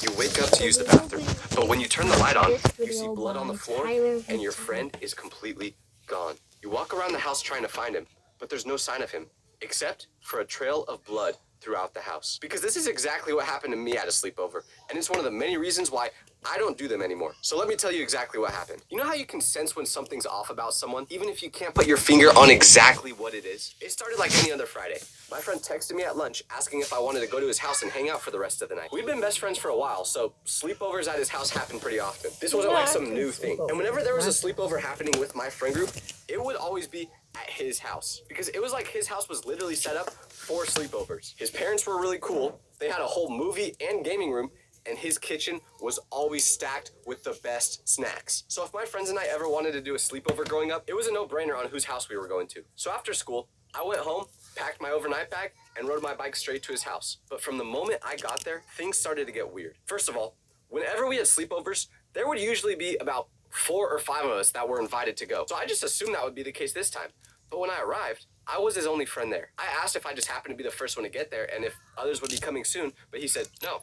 You wake up to use the bathroom, but when you turn the light on, you see blood on the floor, and your friend is completely gone. You walk around the house trying to find him, but there's no sign of him, except for a trail of blood throughout the house. Because this is exactly what happened to me at a sleepover, and it's one of the many reasons why I don't do them anymore. So let me tell you exactly what happened. You know how you can sense when something's off about someone, even if you can't put your finger on exactly what it is? It started like any other Friday. My friend texted me at lunch asking if I wanted to go to his house and hang out for the rest of the night. We've been best friends for a while, so sleepovers at his house happen pretty often. This wasn't like some new thing. And whenever there was a sleepover happening with my friend group, it would always be at his house. Because it was like his house was literally set up for sleepovers. His parents were really cool. They had a whole movie and gaming room, and his kitchen was always stacked with the best snacks. So if my friends and I ever wanted to do a sleepover growing up, it was a no-brainer on whose house we were going to. So after school, I went home, packed my overnight bag, and rode my bike straight to his house. But from the moment I got there, things started to get weird. First of all, whenever we had sleepovers, there would usually be about 4 or 5 of us that were invited to go. So I just assumed that would be the case this time. But when I arrived, I was his only friend there. I asked if I just happened to be the first one to get there and if others would be coming soon, but he said, no,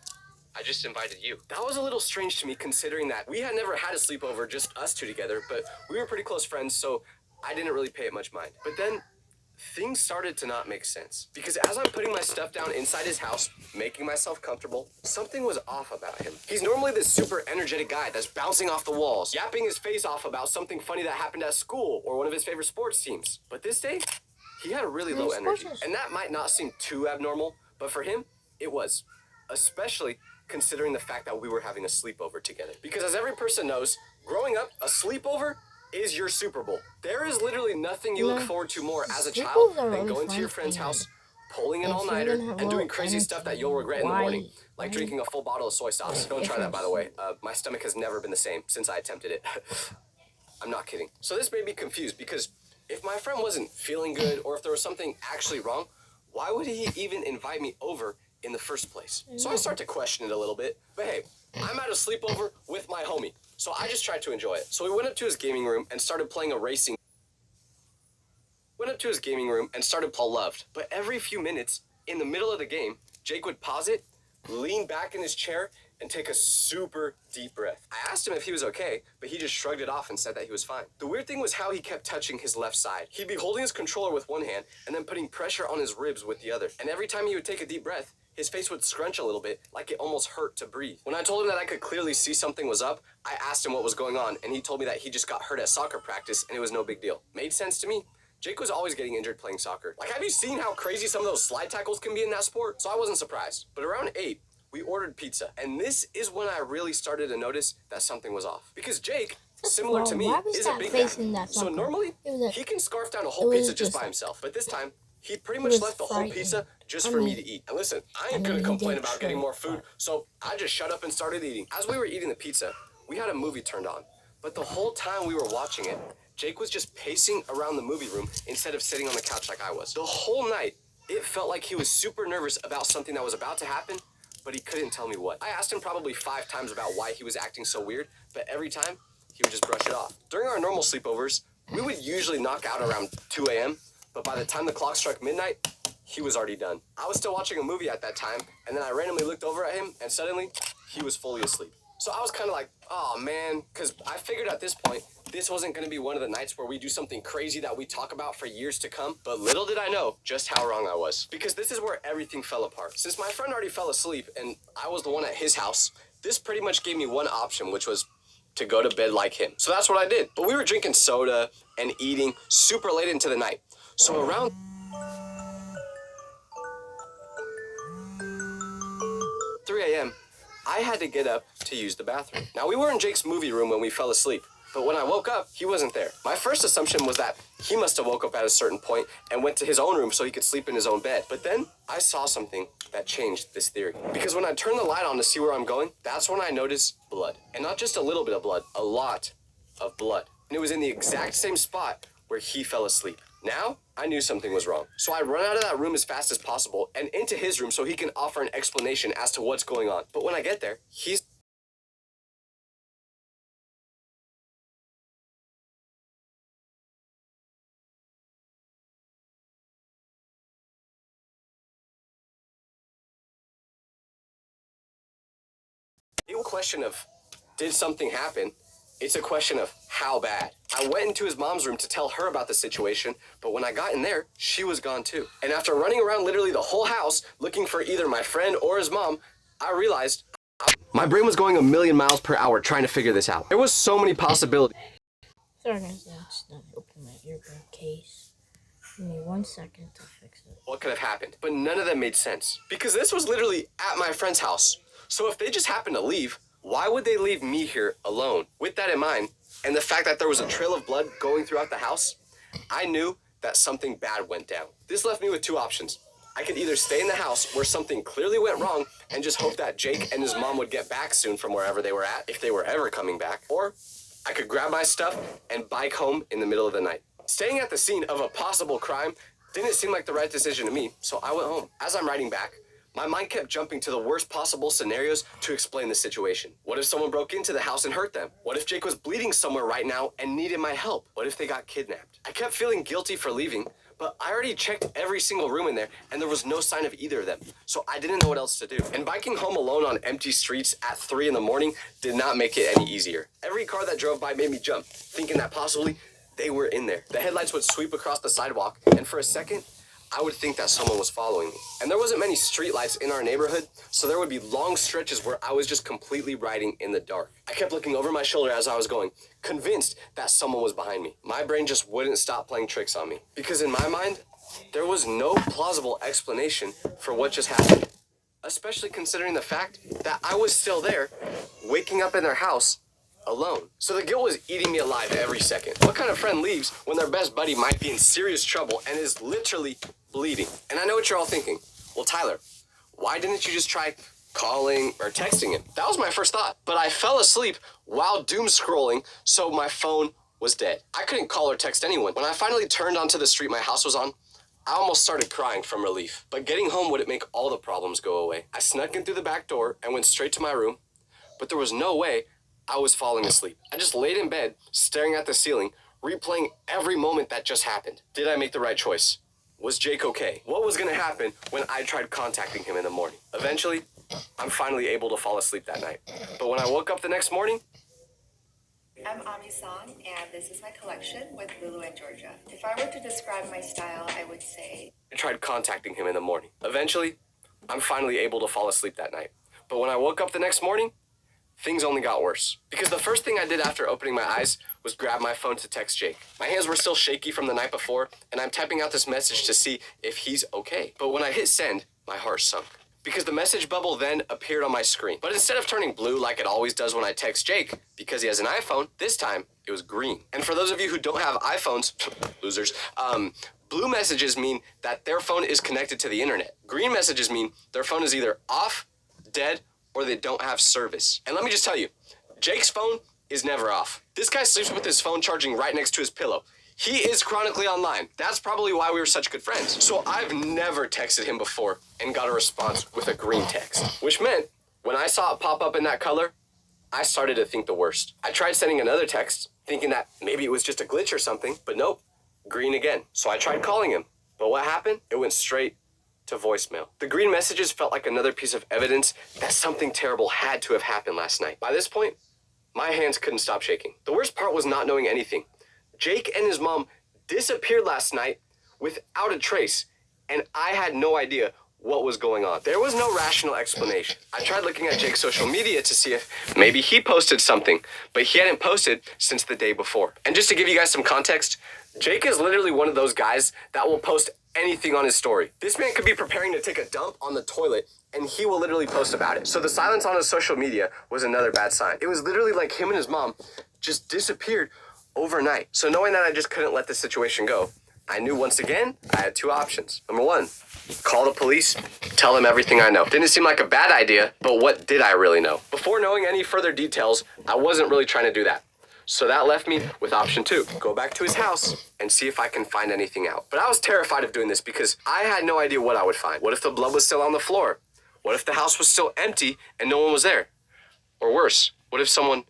I just invited you. That was a little strange to me considering that we had never had a sleepover, just us two together, but we were pretty close friends, so I didn't really pay it much mind. But then things started to not make sense. Because as I'm putting my stuff down inside his house, making myself comfortable, something was off about him. He's normally this super energetic guy that's bouncing off the walls, yapping his face off about something funny that happened at school or one of his favorite sports teams. But this day, he had a really low energy. And that might not seem too abnormal, but for him, it was. Especially considering the fact that we were having a sleepover together. Because as every person knows, growing up, a sleepover is your Super Bowl. There is literally nothing you look forward to more as a child than going to your friend's house, pulling an all-nighter, and doing crazy stuff that you'll regret in the morning, like drinking a full bottle of soy sauce. Don't try that, by the way. My stomach has never been the same since I attempted it. I'm not kidding. So this made me confused because if my friend wasn't feeling good or if there was something actually wrong, why would he even invite me over in the first place? So I start to question it a little bit. But hey, I'm at a sleepover with my homie, so I just tried to enjoy it. So we went up to his gaming room and started playing a racing. Went up to his gaming room and started Paul loved. But every few minutes, in the middle of the game, Jake would pause it, lean back in his chair, and take a super deep breath. I asked him if he was okay, but he just shrugged it off and said that he was fine. The weird thing was how he kept touching his left side. He'd be holding his controller with one hand and then putting pressure on his ribs with the other. And every time he would take a deep breath, his face would scrunch a little bit, like it almost hurt to breathe. When I told him that I could clearly see something was up, I asked him what was going on, and he told me that he just got hurt at soccer practice and it was no big deal. Made sense to me. Jake was always getting injured playing soccer. Like, have you seen how crazy some of those slide tackles can be in that sport? So I wasn't surprised. But around 8, we ordered pizza. And this is when I really started to notice that something was off. Because Jake, similar to me, is a big guy. So normally, he can scarf down a whole pizza just by himself. But this time, he pretty much left the whole pizza just for me to eat. And listen, I ain't gonna complain about getting more food, so I just shut up and started eating. As we were eating the pizza, we had a movie turned on. But the whole time we were watching it, Jake was just pacing around the movie room instead of sitting on the couch like I was. The whole night, it felt like he was super nervous about something that was about to happen, but he couldn't tell me what. I asked him probably 5 times about why he was acting so weird, but every time, he would just brush it off. During our normal sleepovers, we would usually knock out around 2 a.m., but by the time the clock struck midnight, he was already done. I was still watching a movie at that time, and then I randomly looked over at him, and suddenly, he was fully asleep. So I was kind of like, oh man, because I figured at this point, this wasn't going to be one of the nights where we do something crazy that we talk about for years to come. But little did I know just how wrong I was. Because this is where everything fell apart. Since my friend already fell asleep and I was the one at his house, this pretty much gave me one option, which was to go to bed like him. So that's what I did. But we were drinking soda and eating super late into the night. So around 3 a.m., I had to get up to use the bathroom. Now, we were in Jake's movie room when we fell asleep, but when I woke up, he wasn't there. My first assumption was that he must have woke up at a certain point and went to his own room so he could sleep in his own bed. But then I saw something that changed this theory. Because when I turned the light on to see where I'm going, that's when I noticed blood. And not just a little bit of blood, a lot of blood. And it was in the exact same spot where he fell asleep. Now, I knew something was wrong. So I run out of that room as fast as possible and into his room so he can offer an explanation as to what's going on. But when I get there, he's It a question of, did something happen? It's a question of how bad. I went into his mom's room to tell her about the situation, but when I got in there, she was gone too. And after running around literally the whole house looking for either my friend or his mom, I realized my brain was going a million miles per hour trying to figure this out. There was so many possibilities. Sorry guys, I accidentally opened my earbud case. Give me 1 second to fix it. What could have happened? But none of them made sense. Because this was literally at my friend's house. So if they just happened to leave, why would they leave me here alone? With that in mind, and the fact that there was a trail of blood going throughout the house, I knew that something bad went down. This left me with two options. I could either stay in the house where something clearly went wrong and just hope that Jake and his mom would get back soon from wherever they were at, if they were ever coming back, or I could grab my stuff and bike home in the middle of the night. Staying at the scene of a possible crime didn't seem like the right decision to me, so I went home. As I'm riding back, my mind kept jumping to the worst possible scenarios to explain the situation. What if someone broke into the house and hurt them? What if Jake was bleeding somewhere right now and needed my help? What if they got kidnapped? I kept feeling guilty for leaving, but I already checked every single room in there and there was no sign of either of them, so I didn't know what else to do. And biking home alone on empty streets at 3 in the morning did not make it any easier. Every car that drove by made me jump, thinking that possibly they were in there. The headlights would sweep across the sidewalk, and for a second, I would think that someone was following me. And there wasn't many street lights in our neighborhood, so there would be long stretches where I was just completely riding in the dark. I kept looking over my shoulder as I was going, convinced that someone was behind me. My brain just wouldn't stop playing tricks on me. Because in my mind, there was no plausible explanation for what just happened. Especially considering the fact that I was still there, waking up in their house, alone. So the guilt was eating me alive every second. What kind of friend leaves when their best buddy might be in serious trouble and is literally bleeding? And I know what you're all thinking. Well, Tyler, why didn't you just try calling or texting him? That was my first thought. But I fell asleep while doom scrolling, so my phone was dead. I couldn't call or text anyone. When I finally turned onto the street my house was on, I almost started crying from relief. But getting home wouldn't make all the problems go away. I snuck in through the back door and went straight to my room, but there was no way I was falling asleep. I just laid in bed, staring at the ceiling, replaying every moment that just happened. Did I make the right choice? Was Jake okay? What was gonna happen when I tried contacting him in the morning? Eventually, I'm finally able to fall asleep that night. But when I woke up the next morning, I'm Ami Song, and this is my collection with Lulu and Georgia. If I were to describe my style, I would say I tried contacting him in the morning. Eventually, I'm finally able to fall asleep that night. But when I woke up the next morning, things only got worse. Because the first thing I did after opening my eyes was grab my phone to text Jake. My hands were still shaky from the night before, and I'm typing out this message to see if he's okay. But when I hit send, my heart sunk. Because the message bubble then appeared on my screen. But instead of turning blue like it always does when I text Jake, because he has an iPhone, this time it was green. And for those of you who don't have iPhones, losers, blue messages mean that their phone is connected to the internet. Green messages mean their phone is either off, dead, or they don't have service. And let me just tell you, Jake's phone is never off. This guy sleeps with his phone charging right next to his pillow. He is chronically online. That's probably why we were such good friends. So I've never texted him before and got a response with a green text, which meant when I saw it pop up in that color, I started to think the worst. I tried sending another text, thinking that maybe it was just a glitch or something, but nope, green again. So I tried calling him, but what happened? It went straight to voicemail. The green messages felt like another piece of evidence that something terrible had to have happened last night. By this point, my hands couldn't stop shaking. The worst part was not knowing anything. Jake and his mom disappeared last night without a trace, and I had no idea what was going on. There was no rational explanation. I tried looking at Jake's social media to see if maybe he posted something, but he hadn't posted since the day before. And just to give you guys some context, Jake is literally one of those guys that will post anything on his story. This man could be preparing to take a dump on the toilet and he will literally post about it. So the silence on his social media was another bad sign. It was literally like him and his mom just disappeared overnight. So knowing that I just couldn't let this situation go, I knew once again I had two options. Number one, call the police, tell them everything I know. Didn't seem like a bad idea, but what did I really know? Before knowing any further details, I wasn't really trying to do that. So that left me with option two, go back to his house and see if I can find anything out. But I was terrified of doing this because I had no idea what I would find. What if the blood was still on the floor? What if the house was still empty and no one was there? Or worse, what if someone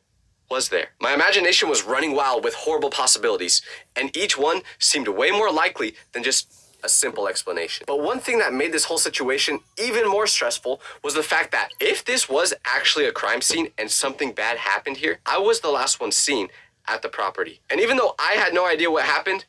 was there? My imagination was running wild with horrible possibilities, and each one seemed way more likely than just a simple explanation. But one thing that made this whole situation even more stressful was the fact that if this was actually a crime scene and something bad happened here, I was the last one seen at the property. And even though I had no idea what happened,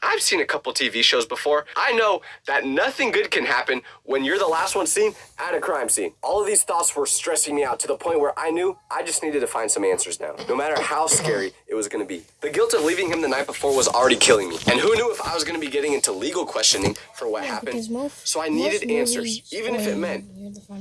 I've seen a couple TV shows before. I know that nothing good can happen when you're the last one seen at a crime scene. All of these thoughts were stressing me out to the point where I knew I just needed to find some answers now, no matter how scary it was gonna be. The guilt of leaving him the night before was already killing me. And who knew if I was gonna be getting into legal questioning for what happened? So I needed answers, even if it meant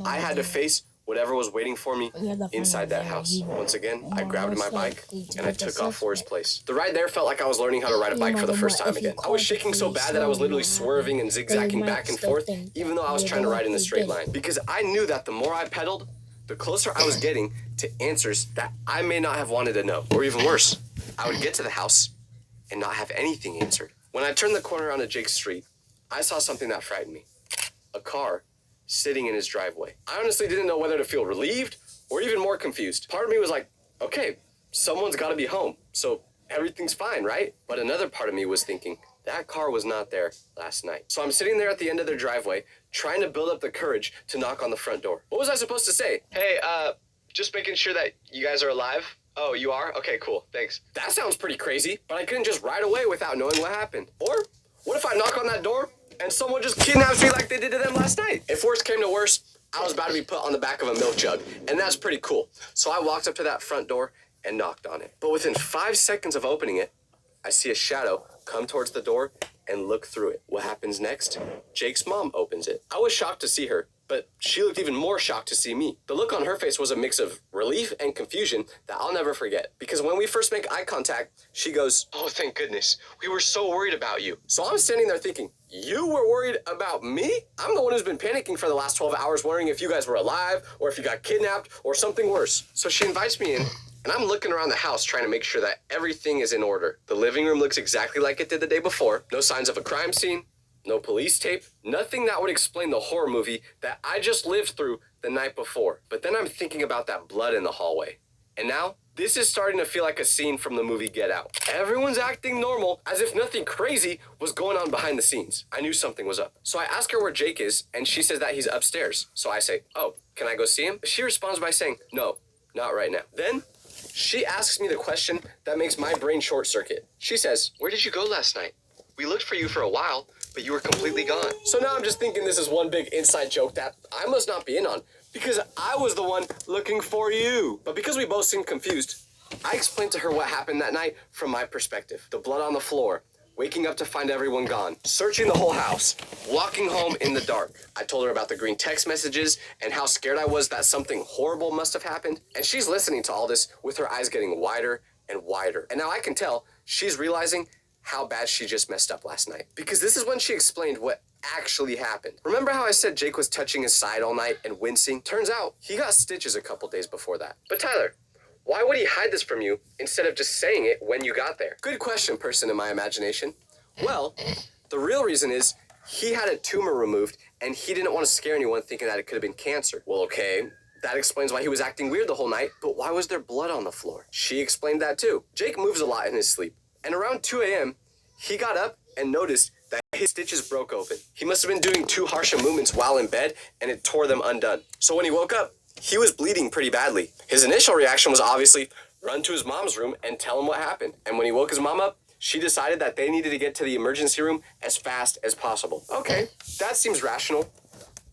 I had to face whatever was waiting for me inside that house. Once again, I grabbed my bike and I took off for his place. The ride there felt like I was learning how to ride a bike for the first time again. I was shaking so bad that I was literally swerving and zigzagging back and forth, even though I was trying to ride in a straight line. Because I knew that the more I pedaled, the closer I was getting to answers that I may not have wanted to know. Or even worse, I would get to the house and not have anything answered. When I turned the corner onto Jake's street, I saw something that frightened me. A car sitting in his driveway. I honestly didn't know whether to feel relieved or even more confused. Part of me was like, okay, someone's got to be home, so everything's fine, right? But another part of me was thinking, that car was not there last night. So I'm sitting there at the end of their driveway, trying to build up the courage to knock on the front door. What was I supposed to say? Hey, just making sure that you guys are alive. Oh, you are? Okay, cool, thanks. That sounds pretty crazy, but I couldn't just ride away without knowing what happened. Or what if I knock on that door and someone just kidnaps me like they did to them last night? If worse came to worse, I was about to be put on the back of a milk jug, and that's pretty cool. So I walked up to that front door and knocked on it. But within 5 seconds of opening it, I see a shadow come towards the door and look through it. What happens next? Jake's mom opens it. I was shocked to see her, but she looked even more shocked to see me. The look on her face was a mix of relief and confusion that I'll never forget. Because when we first make eye contact, she goes, "Oh, thank goodness. We were so worried about you." So I'm standing there thinking, you were worried about me? I'm the one who's been panicking for the last 12 hours, wondering if you guys were alive or if you got kidnapped or something worse. So she invites me in, and I'm looking around the house trying to make sure that everything is in order. The living room looks exactly like it did the day before. No signs of a crime scene. No police tape, nothing that would explain the horror movie that I just lived through the night before. But then I'm thinking about that blood in the hallway. And now, this is starting to feel like a scene from the movie Get Out. Everyone's acting normal, as if nothing crazy was going on behind the scenes. I knew something was up. So I ask her where Jake is, and she says that he's upstairs. So I say, "Oh, can I go see him?" She responds by saying, "No, not right now." Then, she asks me the question that makes my brain short circuit. She says, "Where did you go last night? We looked for you for a while, but you were completely gone." So now I'm just thinking this is one big inside joke that I must not be in on, because I was the one looking for you. But because we both seemed confused, I explained to her what happened that night from my perspective. The blood on the floor, waking up to find everyone gone, searching the whole house, walking home in the dark. I told her about the green text messages and how scared I was that something horrible must have happened. And she's listening to all this with her eyes getting wider and wider. And now I can tell she's realizing how bad she just messed up last night. Because this is when she explained what actually happened. Remember how I said Jake was touching his side all night and wincing? Turns out he got stitches a couple days before that. But Tyler, why would he hide this from you instead of just saying it when you got there? Good question, person in my imagination. Well, the real reason is he had a tumor removed and he didn't want to scare anyone thinking that it could have been cancer. Well, okay, that explains why he was acting weird the whole night, but why was there blood on the floor? She explained that too. Jake moves a lot in his sleep. And around 2 a.m., he got up and noticed that his stitches broke open. He must have been doing too harsh of movements while in bed, and it tore them undone. So when he woke up, he was bleeding pretty badly. His initial reaction was obviously run to his mom's room and tell him what happened. And when he woke his mom up, she decided that they needed to get to the emergency room as fast as possible. Okay, that seems rational.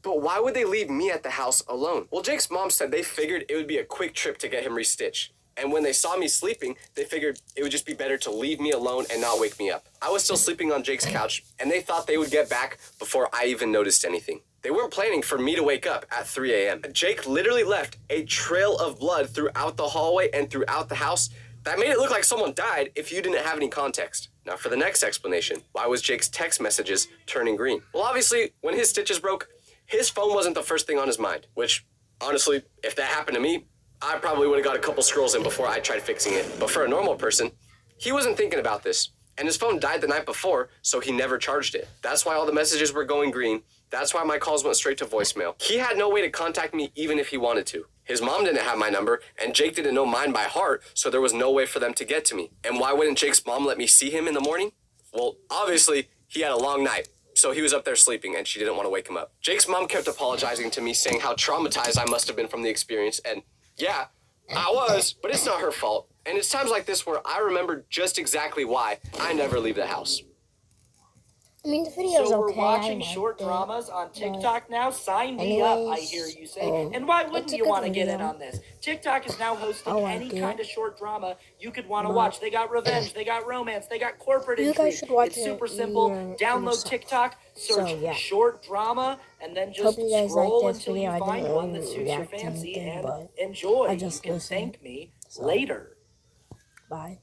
But why would they leave me at the house alone? Well, Jake's mom said they figured it would be a quick trip to get him restitched. And when they saw me sleeping, they figured it would just be better to leave me alone and not wake me up. I was still sleeping on Jake's couch, and they thought they would get back before I even noticed anything. They weren't planning for me to wake up at 3 a.m. Jake literally left a trail of blood throughout the hallway and throughout the house that made it look like someone died if you didn't have any context. Now for the next explanation, why was Jake's text messages turning green? Well, obviously, when his stitches broke, his phone wasn't the first thing on his mind, which, honestly, if that happened to me, I probably would have got a couple scrolls in before I tried fixing it. But for a normal person, he wasn't thinking about this. And his phone died the night before, so he never charged it. That's why all the messages were going green. That's why my calls went straight to voicemail. He had no way to contact me even if he wanted to. His mom didn't have my number, and Jake didn't know mine by heart, so there was no way for them to get to me. And why wouldn't Jake's mom let me see him in the morning? Well, obviously, he had a long night. So he was up there sleeping and she didn't want to wake him up. Jake's mom kept apologizing to me, saying how traumatized I must have been from the experience. And yeah, I was, but it's not her fault. And it's times like this where I remember just exactly why I never leave the house. I mean, the video's So we're okay. watching I short liked it, dramas on but TikTok now? Sign me up, I anyways, hear you say. And why wouldn't it's a you good want to get in video. on this? TikTok is now hosting I like any it. kind of short drama you could want to But watch. They got revenge, they got romance, they got corporate you intrigue. guys should watch It's super it simple. Download yourself. TikTok, search So, yeah. short drama, and then Hope just you guys scroll like this until video. you I find didn't one that really suits your react to fancy anything, and but enjoy. I You just can listened. thank me So, later. bye.